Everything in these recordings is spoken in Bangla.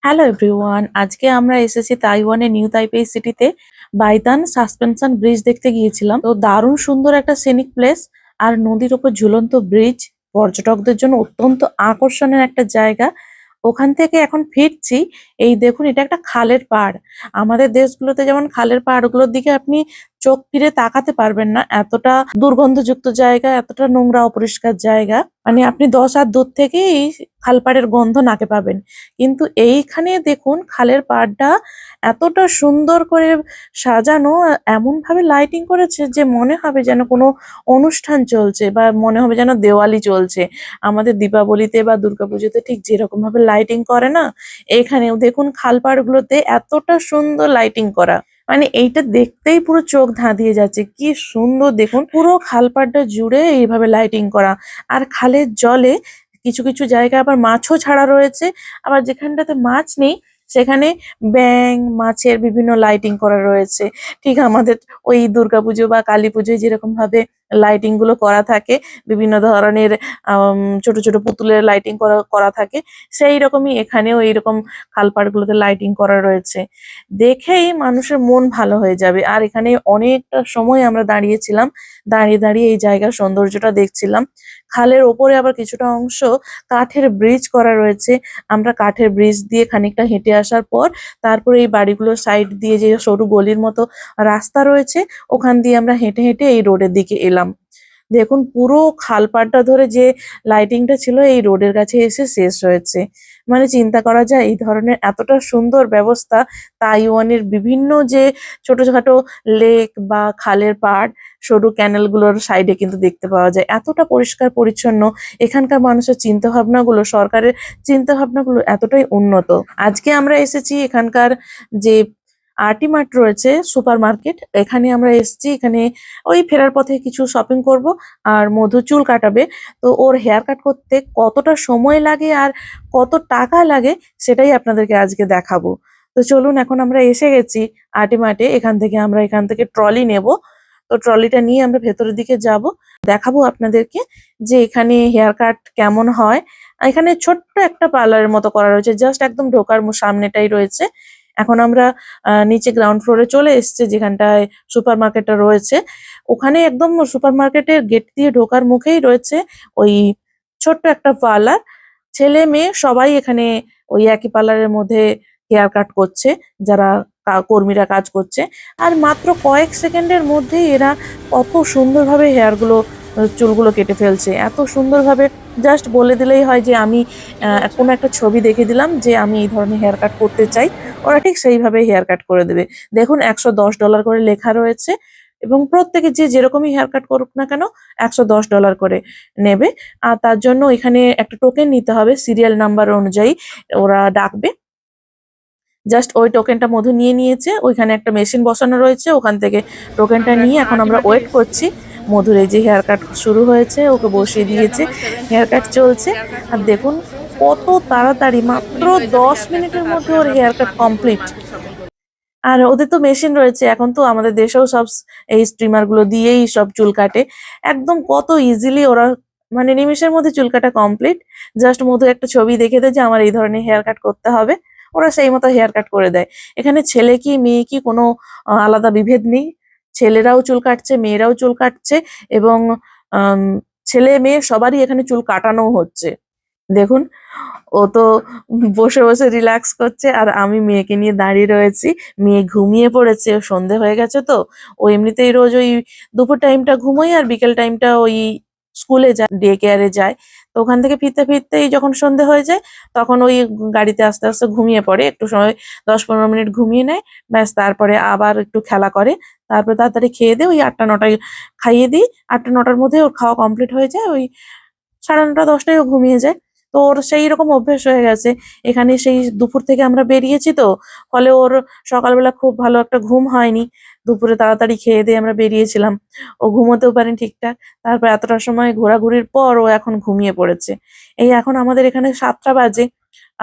হ্যালো এভরিওয়ান, আজকে আমরা এসেছি তাইওয়ানের নিউ তাইপেই সিটিতে। বাইতান সাসপেনশন ব্রিজ দেখতে গিয়েছিলাম। তো দারুণ সুন্দর একটা সিনিক প্লেস আর নদীর ওপর ঝুলন্ত ব্রিজ, পর্যটকদের জন্য অত্যন্ত আকর্ষণের একটা জায়গা। ওখান থেকে এখন ফিরছি। এই দেখুন, এটা একটা খালের পাড়। আমাদের দেশগুলোতে যেমন খালের পাড়গুলোর দিকে আপনি চোখ ফিরে তাকাতে পারবেন না, এতটা দুর্গন্ধযুক্ত জায়গা, এতটা নোংরা অপরিষ্কার জায়গা। মানে আপনি 10 হাত দূর থেকেই এই খালপাড়ের গন্ধ নাকে পাবেন। কিন্তু এইখানে দেখুন, খালের পাড়টা এতটা সুন্দর করে সাজানো, এমন ভাবে লাইটিং করেছে যে মনে হবে যেন কোনো অনুষ্ঠান চলছে, বা মনে হবে যেন দেওয়ালি চলছে। আমাদের দীপাবলিতে বা দুর্গাপুজোতে ঠিক যেরকম ভাবে লাইটিং করে না, এখানেও দেখুন খাল পাড়গুলোতে এতটা সুন্দর লাইটিং করা। মানে এইটা দেখতেই পুরো চোখ ধাঁধিয়ে যাচ্ছে, কি সুন্দর দেখুন, পুরো খালপাড়টা জুড়ে এইভাবে লাইটিং করা। আর খালের জলে কিছু কিছু জায়গায় আবার মাছও ছাড়া রয়েছে। আবার যেখানটাতে মাছ নেই সেখানে ব্যাঙ, মাছের বিভিন্ন লাইটিং করা রয়েছে। ঠিক আমাদের ওই দুর্গাপুজো বা কালী পুজোয় যেরকম ভাবে লাইটিং গুলো করা থাকে, বিভিন্ন ধরনের ছোট ছোট পুতুলের লাইটিং করা করা থাকে, সেই রকমই এখানেও এইরকম খালপাড়গুলোতে লাইটিং করা রয়েছে। দেখেই মানুষের মন ভালো হয়ে যাবে। আর এখানে অনেকটা সময় আমরা দাঁড়িয়েছিলাম, দাঁড়িয়ে দাঁড়িয়ে এই জায়গার সৌন্দর্যটা দেখছিলাম। খালের ওপরে আবার কিছুটা অংশ কাঠের ব্রিজ করা রয়েছে। আমরা কাঠের ব্রিজ দিয়ে খানিকটা হেঁটে আসার পর তারপরে এই বাড়িগুলোর সাইড দিয়ে যে সরু গলির মতো রাস্তা রয়েছে, ওখান দিয়ে আমরা হেঁটে হেঁটে এই রোডের দিকে এলাম। দেখুন, পুরো খালপাড়টা ধরে যে লাইটিংটা ছিল এই রোডের কাছে এসে শেষ হয়েছে। মানে চিন্তা করা যায়, এই ধরনের এতটা সুন্দর ব্যবস্থা তাইওয়ানের বিভিন্ন যে ছোটখাটো লেক বা খালের পাড়, সরু ক্যানেলগুলোর সাইডে কিন্তু দেখতে পাওয়া যায়। এতটা পরিষ্কার পরিচ্ছন্ন এখানকার মানুষের চিন্তা ভাবনাগুলো, সরকারের চিন্তা ভাবনাগুলো এতটাই উন্নত। আজকে আমরা এসেছি এখানকার যে আর্টিমার্ট রয়েছে, সুপার মার্কেট, এখানে আমরা এসেছি। এখানে ওই ফেরার পথে কিছু শপিং করব। আর মধু চুল কাটাবে। তো ওর হেয়ার কাট করতে কতটা সময় লাগে আর কত টাকা লাগে সেটাই আপনাদেরকে আজকে দেখাবো। তো চলুন, এখন আমরা এসে গেছি আর্টিমার্টে। এখান থেকে ট্রলি নেব। তো ট্রলিটা নিয়ে আমরা ভেতরের দিকে যাব, দেখাবো আপনাদেরকে যে এখানে হেয়ার কাট কেমন হয়। এখানে ছোট্ট একটা পার্লারের মতো করা রয়েছে, জাস্ট একদম ঢোকার সামনেটাই রয়েছে। এখন আমরা নিচে গ্রাউন্ড ফ্লোরে চলে এসেছি, যেখানটায় সুপার মার্কেটটা রয়েছে। ওখানে একদম সুপার মার্কেটের গেট দিয়ে ঢোকার মুখেই রয়েছে ওই ছোট্ট একটা পার্লার। ছেলে মেয়ে সবাই এখানে ওই একই পার্লারের মধ্যে হেয়ার কাট করছে, যারা কর্মীরা কাজ করছে। আর মাত্র কয়েক সেকেন্ডের মধ্যেই এরা কত সুন্দরভাবে চুলগুলো কেটে ফেলছে, এত সুন্দরভাবে। জাস্ট বলে দিলেই হয় যে আমি কোনো একটা ছবি দেখে দিলাম যে আমি এই ধরনের হেয়ার কাট করতে চাই, ওরা ঠিক সেইভাবে হেয়ার কাট করে দেবে। দেখুন, $110 করে লেখা রয়েছে, এবং প্রত্যেকে যে যেরকমই হেয়ার কাট করুক না কেন $110 করে নেবে। আর তার জন্য এখানে একটা টোকেন নিতে হবে, সিরিয়াল নাম্বার অনুযায়ী ওরা ডাকবে। জাস্ট ওই টোকেনটা মধু নিয়ে নিয়েছে, ওইখানে একটা মেশিন বসানো রয়েছে, ওখান থেকে টোকেনটা আমরা নিয়ে এখন এখন আমরা আল্টিমেটে ওয়েট এসেছি। করছি। মধুর এই যে হেয়ার কাট শুরু হয়েছে, ওকে মধু বসিয়ে সিরিয়াল দিয়েছে, নাম্বার 7 হেয়ার থেকে কাট এখন চলছে। হেয়ার কাট আর করবে। দেখুন, কত তাড়াতাড়ি, তো মাত্র এক্ষুনি হয়ে যাবে 10 হেয়ার কাটটা, মিনিটের মধ্যে তারপরে ওর আমরা হেয়ার কাট মার্কেট করবো, কমপ্লিট। মার্কেট শপিং করবো। আর ওদের তো মেশিন রয়েছে, এখন তো আমাদের দেশেও সব এই স্ট্রিমার গুলো দিয়েই সব চুল কাটে। একদম কত ইজিলি ওরা, মানে নিমেষের মধ্যে চুল কাটা কমপ্লিট। জাস্ট মধু একটা ছবি দেখে দেয় যে আমার এই ধরনের হেয়ার কাট করতে হবে, ওরা সেই মতো হেয়ার কাট করে দেয়। এখানে ছেলে কি মেয়ে কি কোনো আলাদা বিভেদ নেই। ছেলেরাও চুল কাটছে, মেয়েরাও চুল কাটছে, এবং আম, ছেলে মেয়ে সবারই এখানে চুল কাটানো হচ্ছে। দেখুন, ও তো বসে বসে রিল্যাক্স করছে, আর আমি মেয়েকে নিয়ে দাঁড়িয়ে রয়েছি। মেয়ে ঘুমিয়ে পড়েছে, সন্ধে হয়ে গেছে তো। ও এমনিতেই রোজ ওই দুপুর টাইমটা ঘুমোয়, আর বিকেল টাইমটা ওই স্কুলে যায়, ডে কেয়ারে যায়। তো ওখান থেকে ফিরতে ফিরতেই যখন সন্ধে হয়ে যায়, তখন ওই গাড়িতে আস্তে আস্তে ঘুমিয়ে পড়ে, একটু সময় 10-15 মিনিট ঘুমিয়ে নেয়। ব্যাস, তারপরে আবার একটু খেলা করে। তারপরে তাড়াতাড়ি খেয়ে দিয়ে ওই 8টা-9টায় খাইয়ে দিই। 8টা-9টার মধ্যে ওর খাওয়া কমপ্লিট হয়ে যায়। ওই 9:30-10টায় ও ঘুমিয়ে যায়। তো ওর সেই রকম অভ্যেস হয়ে গেছে। এখানে সেই দুপুর থেকে আমরা বেরিয়েছি তো, ফলে ওর সকালবেলা খুব ভালো একটা ঘুম হয়নি। দুপুরে তাড়াতাড়ি খেয়ে দিয়ে আমরা বেরিয়েছিলাম, ও ঘুমোতেও পারেনি ঠিকঠাক। তারপর এতটা সময় ঘোরাঘুরির পর ও এখন ঘুমিয়ে পড়েছে। এই এখন আমাদের এখানে 7টা বাজে,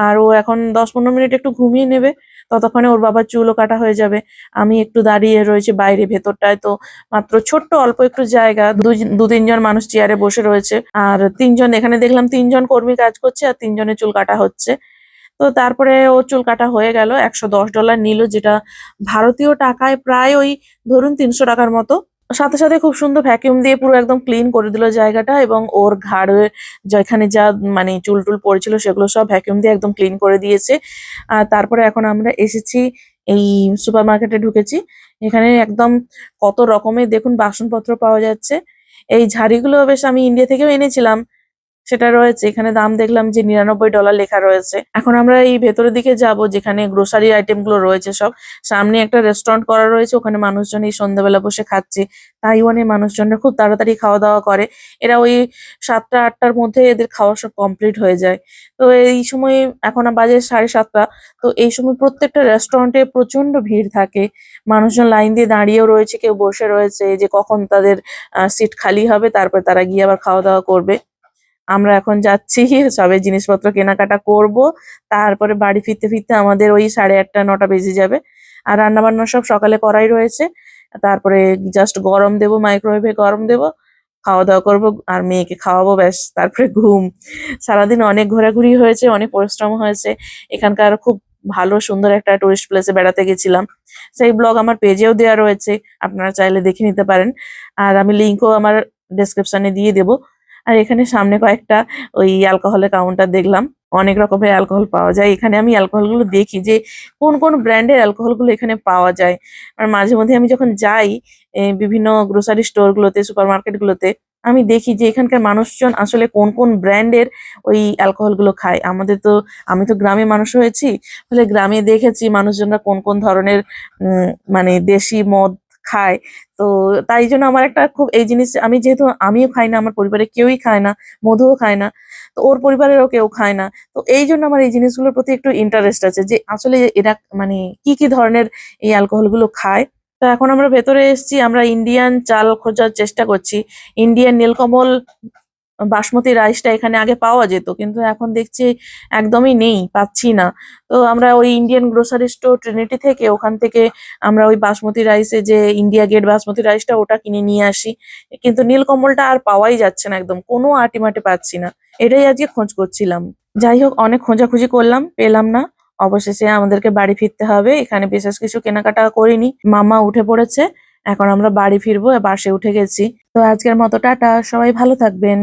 আর ও এখন 10-15 মিনিট একটু ঘুমিয়ে নেবে। ততক্ষণে ওর বাবার চুলও কাটা হয়ে যাবে। আমি একটু দাঁড়িয়ে রয়েছি বাইরে ভেতরটায়। তো মাত্র ছোট্ট অল্প একটু জায়গা, 2-3 জন মানুষ চেয়ারে বসে রয়েছে। আর 3 জন, এখানে দেখলাম 3 জন কর্মী কাজ করছে, আর 3 জনের চুল কাটা হচ্ছে। তো তারপরে ও চুল কাটা হয়ে গেল, $110 নিল, যেটা ভারতীয় টাকায় প্রায় ওই ধরুন 300 টাকার মতো। সাথে সাথে খুব সুন্দর ভ্যাকিউম দিয়ে পুরো একদম ক্লিন করে দিল জায়গাটা, এবং ওর ঘাড়ে যেখানে যা মানে চুল টুল পড়েছিল সেগুলো সব ভ্যাকিউম দিয়ে একদম ক্লিন করে দিয়েছে। আর তারপরে এখন আমরা এসেছি এই সুপার মার্কেটে ঢুকেছি। এখানে একদম কত রকমের দেখুন বাসনপত্র পাওয়া যাচ্ছে। এই ঝাড়িগুলো বেশ আমি ইন্ডিয়া থেকেও এনেছিলাম, সেটা রয়েছে এখানে। দাম দেখলাম যে $99 লেখা রয়েছে। এখন আমরা এই ভেতরের দিকে যাব, যেখানে গ্রোসারি আইটেম গুলো রয়েছে সব। সামনে একটা রেস্টুরেন্ট করা রয়েছে, ওখানে মানুষজন এই সন্ধ্যাবেলা বসে খাচ্ছে। তাইওয়ানের মানুষজনরা খুব তাড়াতাড়ি খাওয়া দাওয়া করে। এরা ওই 7টা 8টার মধ্যে এদের খাওয়া সব কমপ্লিট হয়ে যায়। তো এই সময় এখন বাজে 7:30। তো এই সময় প্রত্যেকটা রেস্টুরেন্টে প্রচন্ড ভিড় থাকে। মানুষজন লাইন দিয়ে দাঁড়িয়েও রয়েছে, কেউ বসে রয়েছে যে কখন তাদের সিট খালি হবে, তারপর তারা গিয়ে আবার খাওয়া দাওয়া করবে। আমরা এখন যাচ্ছি সবে জিনিসপত্র কেনাকাটা করব। তারপরে বাড়ি ফিরতে ফিরতে আমাদের ওই 8:30 9টা বেজে যাবে। আর রান্না বান্না সব সকালে করাই রয়েছে। তারপরে জাস্ট গরম দেবো, মাইক্রোওয়েভে গরম দেবো, খাওয়া দাওয়া করবো আর মেয়েকে খাওয়াবো, ব্যাস তারপরে ঘুম। সারাদিন অনেক ঘোরাঘুরি হয়েছে, অনেক পরিশ্রম হয়েছে। এখানকার খুব ভালো সুন্দর একটা টুরিস্ট প্লেসে বেড়াতে গেছিলাম। সেই ব্লগ আমার পেজেও দেওয়া রয়েছে, আপনারা চাইলে দেখে নিতে পারেন। আর আমি লিঙ্কও আমার ডেসক্রিপশনে দিয়ে দেবো। আর এখানে সামনে কয়েকটা ওই অ্যালকোহলের কাউন্টার দেখলাম। অনেক রকমের অ্যালকোহল পাওয়া যায় এখানে। আমি অ্যালকোহল গুলো দেখি যে কোন কোন ব্র্যান্ডের অ্যালকোহল গুলো এখানে পাওয়া যায়। আর মাঝে মধ্যে আমি যখন যাই বিভিন্ন গ্রোসারি স্টোর গুলোতে, সুপার মার্কেট গুলোতে, আমি দেখি যে এখানকার মানুষজন আসলে কোন কোন ব্র্যান্ডের ওই অ্যালকোহল গুলো খায়। আমি তো গ্রামে মানুষ হয়েছি, ফলে গ্রামে দেখেছি মানুষজনরা কোন কোন ধরনের মানে দেশি মদ খায়। তো তাই জন্য আমার একটা খুব এই জিনিস, আমি যেহেতু আমিও খাই না, আমার পরিবারে কেউই খায় না, মধুও খায় না, তো ওর পরিবারেরও কেউ খায় না। তো এই জন্য আমার এই জিনিসগুলোর প্রতি একটু ইন্টারেস্ট আছে যে আসলে এরা মানে কি কি ধরনের এই অ্যালকোহল গুলো খায়। তো এখন আমরা ভেতরে এসেছি, আমরা ইন্ডিয়ান চাল খোঁজার চেষ্টা করছি। ইন্ডিয়ান নীলকমল বাসমতি রাইসটা এখানে আগে পাওয়া যেত, কিন্তু এখন দেখছি একদমই নেই, পাচ্ছি না। তো আমরা ওই ইন্ডিয়ান গ্রোসারি স্টোর ট্রিনিটি থেকে, ওখান থেকে আমরা ওই বাসমতি রাইসে যে ইন্ডিয়া গেট বাসমতি রাইসটা ওটা কিনে নিয়ে আসি। কিন্তু নীলকমলটা আর পাওয়াই যাচ্ছে না, একদম কোনো আটিমাটি পাচ্ছি না। এটাই আজকে খোঁজ করছিলাম। যাই হোক, অনেক খোঁজাখুঁজি করলাম, পেলাম না। অবশেষে আমাদেরকে বাড়ি ফিরতে হবে। এখানে বিশেষ কিছু কেনাকাটা করিনি, মামা উঠে পড়েছে। এখন আমরা বাড়ি ফিরবো, বাসে উঠে গেছি। তো আজকের মতো টাটা, সবাই ভালো থাকবেন।